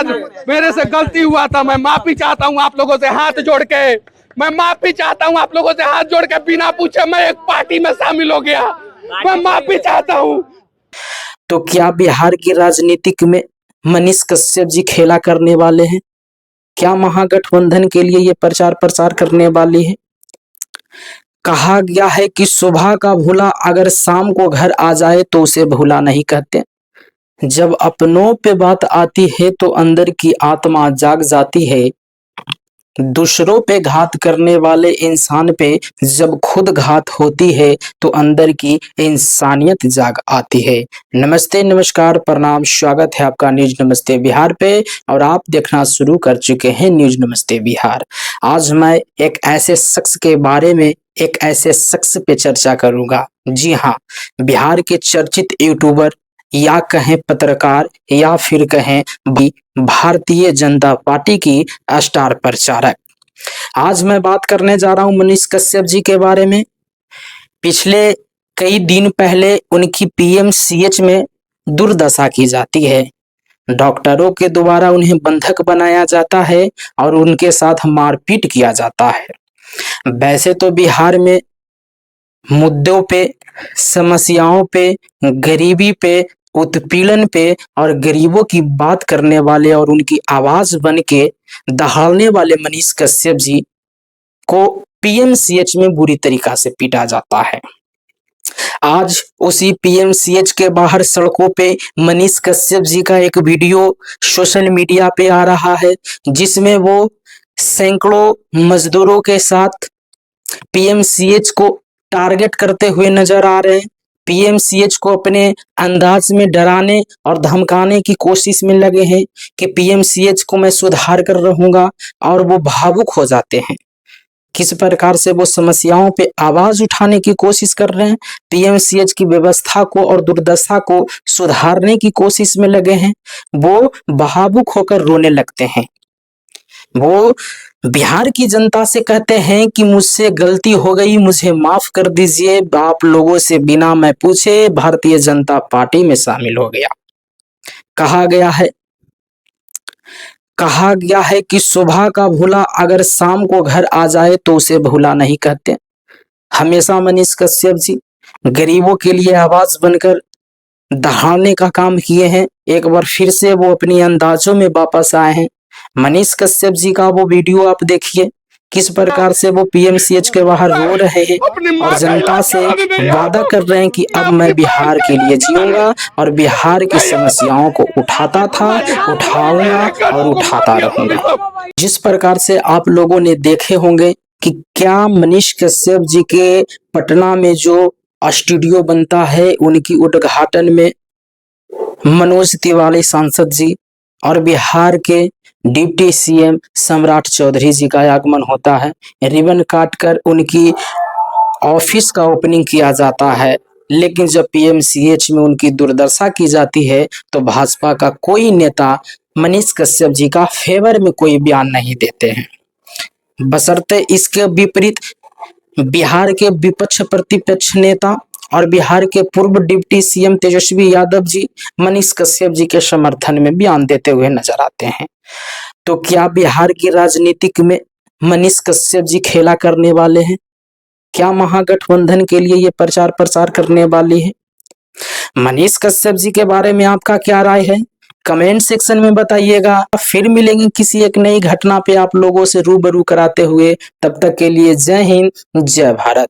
आज मेरे से गलती हुआ था, मैं माफी चाहता हूँ आप लोगों से हाथ जोड़ के। मैं माफी चाहता हूँ आप लोगों से हाथ जोड़ के, बिना पूछे मैं एक पार्टी में शामिल हो गया। मैं माफी चाहता हूँ। तो क्या बिहार की राजनीतिक में मनीष कश्यप जी खेला करने वाले हैं? क्या महागठबंधन के लिए ये प्रचार प्रसार करने वाली है? कहा गया है कि सुबह का भूला अगर शाम को घर आ जाए तो उसे भूला नहीं कहते। जब अपनों पे बात आती है तो अंदर की आत्मा जाग जाती है। दूसरों पे घात करने वाले इंसान पे जब खुद घात होती है तो अंदर की इंसानियत जाग आती है। नमस्ते, नमस्कार, प्रणाम, स्वागत है आपका न्यूज नमस्ते बिहार पे और आप देखना शुरू कर चुके हैं न्यूज नमस्ते बिहार। आज मैं एक ऐसे शख्स के बारे में, एक ऐसे शख्स पे चर्चा करूंगा। जी हाँ, बिहार के चर्चित यूट्यूबर या कहें पत्रकार या फिर कहें भारतीय जनता पार्टी की स्टार प्रचारक। आज मैं बात करने जा रहा हूं मनीष कश्यप जी के बारे में। पिछले कई दिन पहले उनकी पीएमसीएच में दुर्दशा की जाती है। डॉक्टरों के द्वारा उन्हें बंधक बनाया जाता है और उनके साथ मारपीट किया जाता है। वैसे तो बिहार में मुद्दों पे, समस्याओं पे, गरीबी पे, उत्पीड़न पे और गरीबों की बात करने वाले और उनकी आवाज बन के दहाड़ने वाले मनीष कश्यप जी को पीएमसीएच में बुरी तरीका से पीटा जाता है। आज उसी पीएमसीएच के बाहर सड़कों पे मनीष कश्यप जी का एक वीडियो सोशल मीडिया पे आ रहा है, जिसमें वो सैकड़ों मजदूरों के साथ पीएमसीएच को टारगेट करते हुए नजर आ रहे हैं। पीएमसीएच को अपने अंदाज में डराने और धमकाने की कोशिश में लगे हैं कि पीएमसीएच को मैं सुधार कर रहूंगा, और वो भावुक हो जाते हैं। किस प्रकार से वो समस्याओं पे आवाज उठाने की कोशिश कर रहे हैं, पीएमसीएच की व्यवस्था को और दुर्दशा को सुधारने की कोशिश में लगे हैं, वो भावुक होकर रोने लगते हैं। वो बिहार की जनता से कहते हैं कि मुझसे गलती हो गई, मुझे माफ कर दीजिए। आप लोगों से बिना मैं पूछे भारतीय जनता पार्टी में शामिल हो गया। कहा गया है कि सुबह का भूला अगर शाम को घर आ जाए तो उसे भूला नहीं कहते। हमेशा मनीष कश्यप जी गरीबों के लिए आवाज बनकर दहाड़ने का काम किए हैं। एक बार फिर से वो अपनी अंदाजों में वापस आए हैं। मनीष कश्यप जी का वो वीडियो आप देखिए, किस प्रकार से वो पीएमसीएच के बाहर रो रहे हैं और जनता से वादा कर रहे हैं कि अब मैं बिहार के लिए जीऊंगा और बिहार की समस्याओं को उठाता था, उठाऊंगा और उठाता रहूंगा। जिस प्रकार से आप लोगों ने देखे होंगे कि क्या मनीष कश्यप जी के पटना में जो स्टूडियो बनता है, उनकी उद्घाटन में मनोज तिवारी सांसद जी और बिहार के डिप्टी सीएम सम्राट चौधरी जी का आगमन होता है। रिबन काटकर उनकी ऑफिस का ओपनिंग किया जाता है। लेकिन जब पीएमसीएच में उनकी दुर्दशा की जाती है तो भाजपा का कोई नेता मनीष कश्यप जी का फेवर में कोई बयान नहीं देते हैं। बशर्ते इसके विपरीत बिहार के विपक्ष प्रतिपक्ष नेता और बिहार के पूर्व डिप्टी सीएम तेजस्वी यादव जी मनीष कश्यप जी के समर्थन में बयान देते हुए नजर आते हैं। तो क्या बिहार की राजनीतिक में मनीष कश्यप जी खेला करने वाले हैं? क्या महागठबंधन के लिए ये प्रचार प्रसार करने वाली है? मनीष कश्यप जी के बारे में आपका क्या राय है? कमेंट सेक्शन में बताइएगा। फिर मिलेंगे किसी एक नई घटना पे आप लोगों से रूबरू कराते हुए। तब तक के लिए जय हिंद, जय भारत।